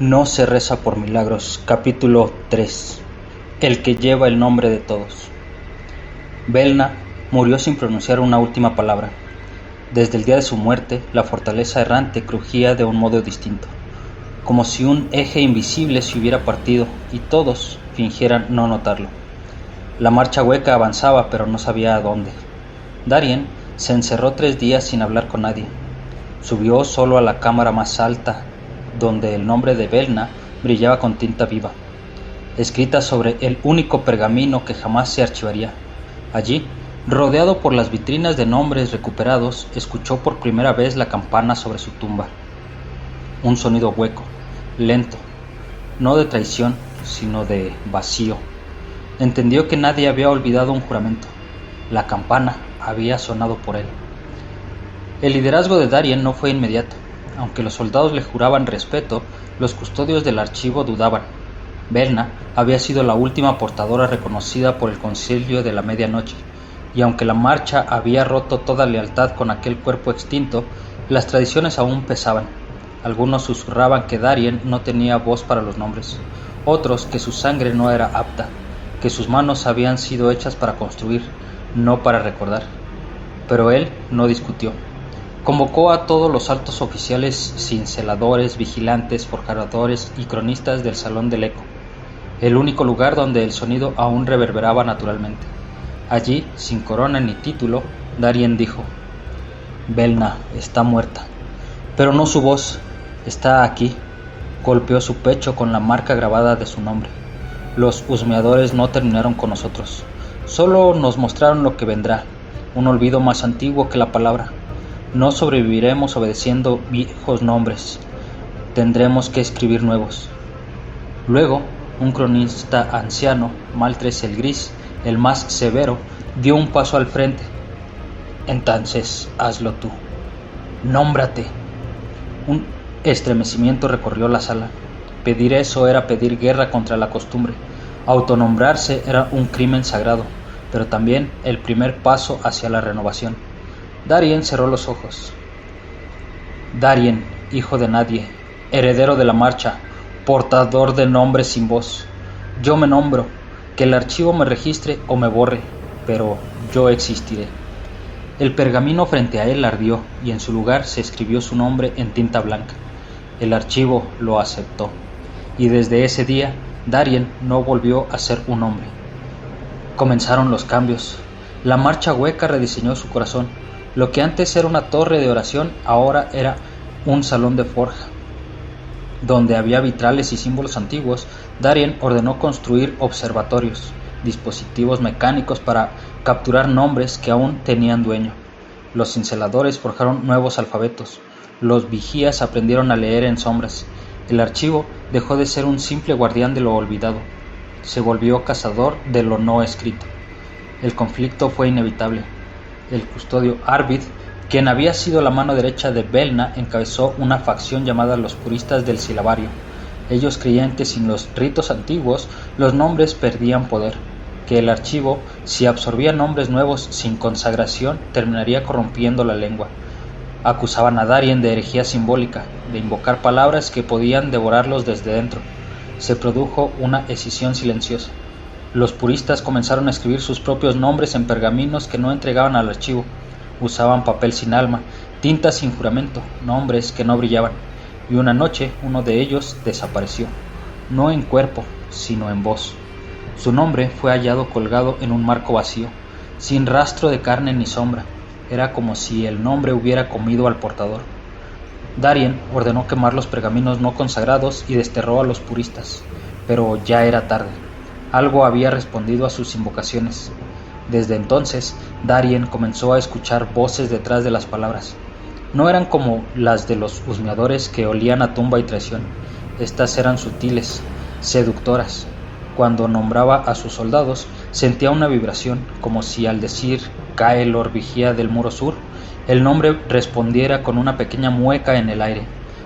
No se reza por milagros. Capítulo 3. El que lleva el nombre de todos. Belna murió sin pronunciar una última palabra. Desde el día de su muerte, la fortaleza errante crujía de un modo distinto, como si un eje invisible se hubiera partido y todos fingieran no notarlo. La marcha hueca avanzaba, pero no sabía a dónde. Darien se encerró 3 días sin hablar con nadie. Subió solo a la cámara más alta, donde el nombre de Belna brillaba con tinta viva, escrita sobre el único pergamino que jamás se archivaría. Allí, rodeado por las vitrinas de nombres recuperados, escuchó por primera vez la campana sobre su tumba. Un sonido hueco, lento, no de traición, sino de vacío. Entendió que nadie había olvidado un juramento. La campana había sonado por él. El liderazgo de Darien no fue inmediato. Aunque los soldados le juraban respeto, los custodios del archivo dudaban. Belna había sido la última portadora reconocida por el Concilio de la Medianoche, y aunque la marcha había roto toda lealtad con aquel cuerpo extinto, las tradiciones aún pesaban. Algunos susurraban que Darien no tenía voz para los nombres, otros que su sangre no era apta, que sus manos habían sido hechas para construir, no para recordar. Pero él no discutió. Convocó a todos los altos oficiales, cinceladores, vigilantes, forjadores y cronistas del Salón del Eco, el único lugar donde el sonido aún reverberaba naturalmente. Allí, sin corona ni título, Darien dijo: «Belna está muerta, pero no su voz, está aquí». Golpeó su pecho con la marca grabada de su nombre. Los husmeadores no terminaron con nosotros, solo nos mostraron lo que vendrá, un olvido más antiguo que la palabra. No sobreviviremos obedeciendo viejos nombres, tendremos que escribir nuevos. Luego, un cronista anciano, Maltres el Gris, el más severo, dio un paso al frente. «Entonces, hazlo tú. Nómbrate». Un estremecimiento recorrió la sala. Pedir eso era pedir guerra contra la costumbre. Autonombrarse era un crimen sagrado, pero también el primer paso hacia la renovación. Darien cerró los ojos. Darien, hijo de nadie, heredero de la marcha, portador de nombres sin voz. Yo me nombro, que el archivo me registre o me borre, pero yo existiré. El pergamino frente a él ardió y en su lugar se escribió su nombre en tinta blanca. El archivo lo aceptó, y desde ese día Darien no volvió a ser un hombre. Comenzaron los cambios. La marcha hueca rediseñó su corazón. Lo que antes era una torre de oración, ahora era un salón de forja. Donde había vitrales y símbolos antiguos, Darien ordenó construir observatorios, dispositivos mecánicos para capturar nombres que aún tenían dueño. Los cinceladores forjaron nuevos alfabetos. Los vigías aprendieron a leer en sombras. El archivo dejó de ser un simple guardián de lo olvidado. Se volvió cazador de lo no escrito. El conflicto fue inevitable. El custodio Arvid, quien había sido la mano derecha de Belna, encabezó una facción llamada los puristas del silabario. Ellos creían que sin los ritos antiguos los nombres perdían poder, que el archivo, si absorbía nombres nuevos sin consagración, terminaría corrompiendo la lengua. Acusaban a Darien de herejía simbólica, de invocar palabras que podían devorarlos desde dentro. Se produjo una escisión silenciosa. Los puristas comenzaron a escribir sus propios nombres en pergaminos que no entregaban al archivo. Usaban papel sin alma, tinta sin juramento, nombres que no brillaban. Y una noche uno de ellos desapareció, no en cuerpo, sino en voz. Su nombre fue hallado colgado en un marco vacío, sin rastro de carne ni sombra. Era como si el nombre hubiera comido al portador. Darien ordenó quemar los pergaminos no consagrados y desterró a los puristas, pero ya era tarde. Algo había respondido a sus invocaciones. Desde entonces, Darien comenzó a escuchar voces detrás de las palabras. No eran como las de los husmeadores que olían a tumba y traición. Estas eran sutiles, seductoras. Cuando nombraba a sus soldados, sentía una vibración, como si al decir «Caelor, vigía del muro sur», el nombre respondiera con una pequeña mueca en el aire,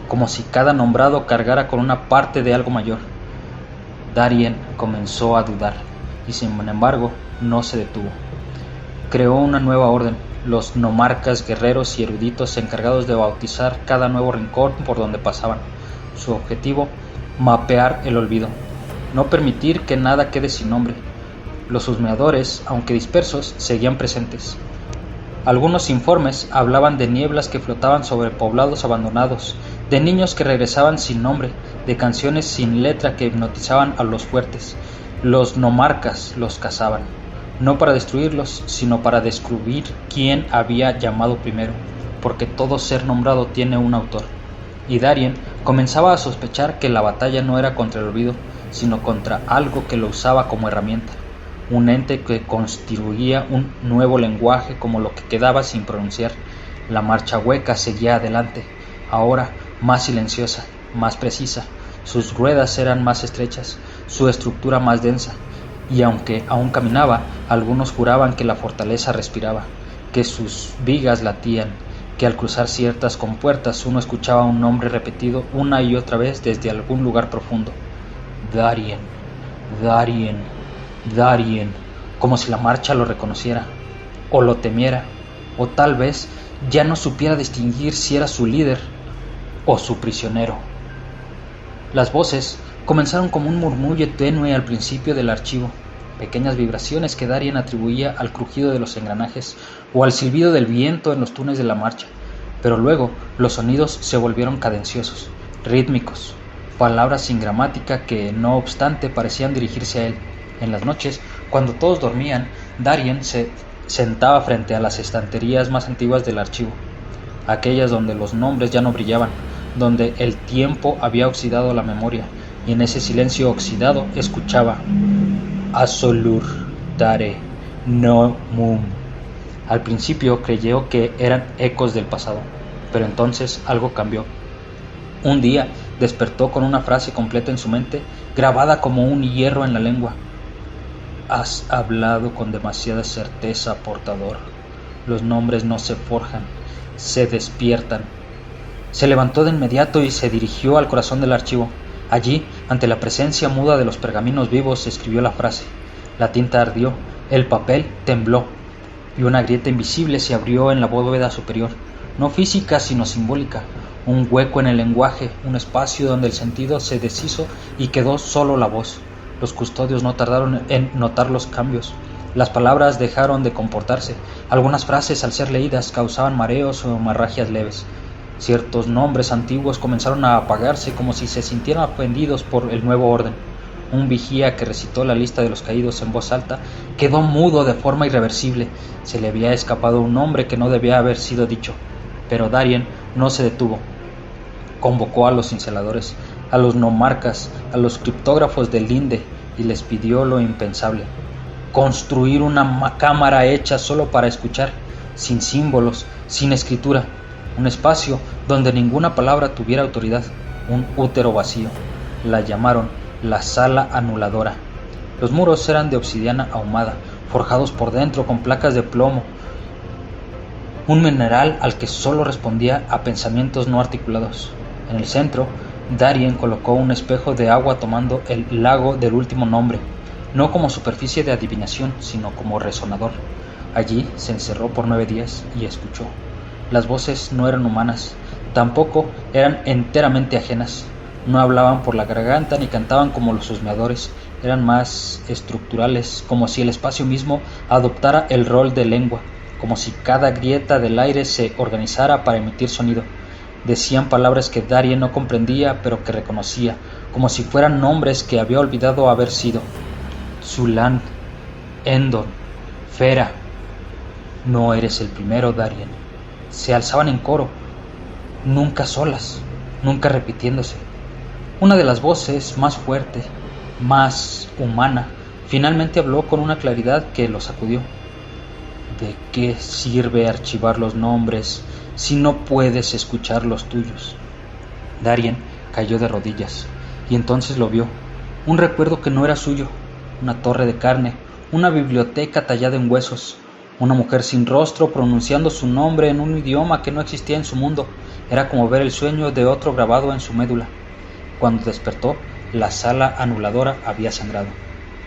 como si cada nombrado cargara con una parte de algo mayor. Darien comenzó a dudar, y sin embargo no se detuvo. Creó una nueva orden, los nomarcas, guerreros y eruditos encargados de bautizar cada nuevo rincón por donde pasaban. Su objetivo mapear el olvido, no permitir que nada quede sin nombre. Los husmeadores, aunque dispersos, seguían presentes. Algunos informes hablaban de nieblas que flotaban sobre poblados abandonados, de niños que regresaban sin nombre, de canciones sin letra que hipnotizaban a los fuertes. Los nomarcas los cazaban, no para destruirlos, sino para descubrir quién había llamado primero, porque todo ser nombrado tiene un autor. Y Darien comenzaba a sospechar que la batalla no era contra el olvido, sino contra algo que lo usaba como herramienta, un ente que constituía un nuevo lenguaje como lo que quedaba sin pronunciar. La marcha hueca seguía adelante, ahora más silenciosa, más precisa. Sus ruedas eran más estrechas, su estructura más densa, y aunque aún caminaba, algunos juraban que la fortaleza respiraba, que sus vigas latían, que al cruzar ciertas compuertas uno escuchaba un nombre repetido una y otra vez desde algún lugar profundo. Darien, Darien, Darien, como si la marcha lo reconociera, o lo temiera, o tal vez ya no supiera distinguir si era su líder o su prisionero. Las voces comenzaron como un murmullo tenue al principio del archivo, pequeñas vibraciones que Darien atribuía al crujido de los engranajes o al silbido del viento en los túneles de la marcha, pero luego los sonidos se volvieron cadenciosos, rítmicos, palabras sin gramática que, no obstante, parecían dirigirse a él. En las noches, cuando todos dormían, Darien se sentaba frente a las estanterías más antiguas del archivo, aquellas donde los nombres ya no brillaban, donde el tiempo había oxidado la memoria, y en ese silencio oxidado escuchaba Asolur Dare no Mum. Al principio creyó que eran ecos del pasado, pero entonces algo cambió. Un día despertó con una frase completa en su mente, grabada como un hierro en la lengua. Has hablado con demasiada certeza, portador. Los nombres no se forjan, se despiertan. Se levantó de inmediato y se dirigió al corazón del archivo. Allí, ante la presencia muda de los pergaminos vivos, escribió la frase. La tinta ardió, el papel tembló, y una grieta invisible se abrió en la bóveda superior, no física sino simbólica, un hueco en el lenguaje, un espacio donde el sentido se deshizo y quedó solo la voz. Los custodios no tardaron en notar los cambios. Las palabras dejaron de comportarse. Algunas frases, al ser leídas, causaban mareos o hemorragias leves. Ciertos nombres antiguos comenzaron a apagarse como si se sintieran ofendidos por el nuevo orden. Un vigía que recitó la lista de los caídos en voz alta quedó mudo de forma irreversible. Se le había escapado un nombre que no debía haber sido dicho. Pero Darien no se detuvo. Convocó a los cinceladores, a los nomarcas, a los criptógrafos del Linde y les pidió lo impensable: construir una cámara hecha solo para escuchar, sin símbolos, sin escritura, un espacio donde ninguna palabra tuviera autoridad, un útero vacío. La llamaron la sala anuladora. Los muros eran de obsidiana ahumada, forjados por dentro con placas de plomo, un mineral al que solo respondía a pensamientos no articulados. En el centro, Darien colocó un espejo de agua tomando el lago del último nombre, no como superficie de adivinación, sino como resonador. Allí se encerró por 9 días y escuchó. Las voces no eran humanas, tampoco eran enteramente ajenas. No hablaban por la garganta ni cantaban como los husmeadores, eran más estructurales, como si el espacio mismo adoptara el rol de lengua, como si cada grieta del aire se organizara para emitir sonido. Decían palabras que Darien no comprendía, pero que reconocía, como si fueran nombres que había olvidado haber sido. Zulan, Endor, Fera. No eres el primero, Darien. Se alzaban en coro, nunca solas, nunca repitiéndose. Una de las voces, más fuerte, más humana, finalmente habló con una claridad que lo sacudió. ¿De qué sirve archivar los nombres si no puedes escuchar los tuyos? Darien cayó de rodillas, y entonces lo vio. Un recuerdo que no era suyo, una torre de carne, una biblioteca tallada en huesos, una mujer sin rostro pronunciando su nombre en un idioma que no existía en su mundo. Era como ver el sueño de otro grabado en su médula. Cuando despertó, la sala anuladora había sangrado,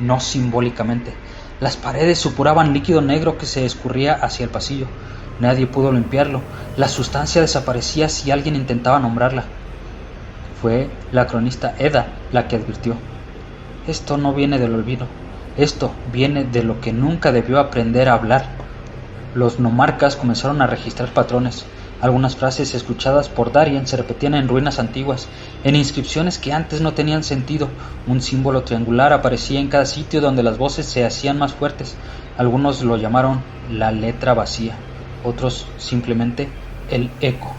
no simbólicamente. Las paredes supuraban líquido negro que se escurría hacia el pasillo. Nadie pudo limpiarlo. La sustancia desaparecía si alguien intentaba nombrarla. Fue la cronista Eda la que advirtió: esto no viene del olvido, esto viene de lo que nunca debió aprender a hablar. Los nomarcas comenzaron a registrar patrones. Algunas frases escuchadas por Darien se repetían en ruinas antiguas, en inscripciones que antes no tenían sentido. Un símbolo triangular aparecía en cada sitio donde las voces se hacían más fuertes. Algunos lo llamaron la letra vacía, otros simplemente el eco.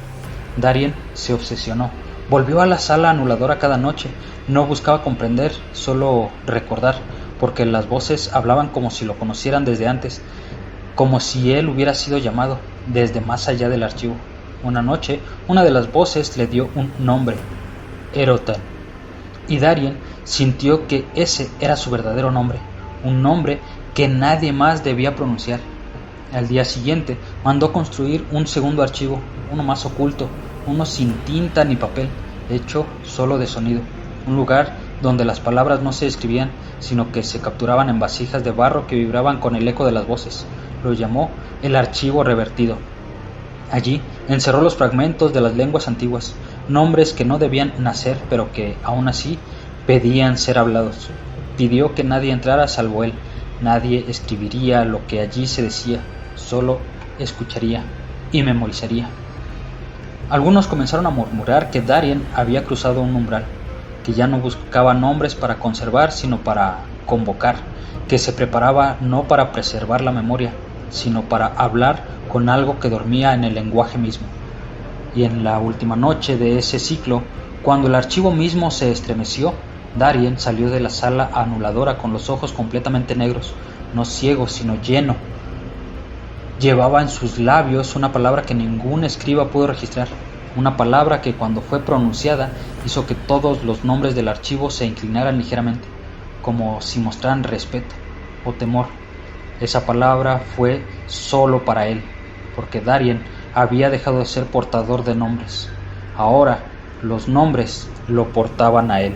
Darien se obsesionó. Volvió a la sala anuladora cada noche. No buscaba comprender, solo recordar, porque las voces hablaban como si lo conocieran desde antes, como si él hubiera sido llamado desde más allá del archivo. Una noche, una de las voces le dio un nombre: Erotan, y Darien sintió que ese era su verdadero nombre, un nombre que nadie más debía pronunciar. Al día siguiente mandó construir un segundo archivo, uno más oculto, uno sin tinta ni papel, hecho solo de sonido, un lugar donde las palabras no se escribían, sino que se capturaban en vasijas de barro que vibraban con el eco de las voces. Lo llamó el archivo revertido. Allí encerró los fragmentos de las lenguas antiguas, nombres que no debían nacer, pero que aún así pedían ser hablados. Pidió que nadie entrara salvo él. Nadie escribiría lo que allí se decía, solo escucharía y memorizaría. Algunos comenzaron a murmurar que Darien había cruzado un umbral, que ya no buscaba nombres para conservar, sino para convocar, que se preparaba no para preservar la memoria, sino para hablar con algo que dormía en el lenguaje mismo. Y en la última noche de ese ciclo, cuando el archivo mismo se estremeció, Darien salió de la sala anuladora con los ojos completamente negros, no ciegos, sino lleno. Llevaba en sus labios una palabra que ningún escriba pudo registrar, una palabra que cuando fue pronunciada hizo que todos los nombres del archivo se inclinaran ligeramente, como si mostraran respeto o temor. Esa palabra fue solo para él, porque Darien había dejado de ser portador de nombres. Ahora los nombres lo portaban a él.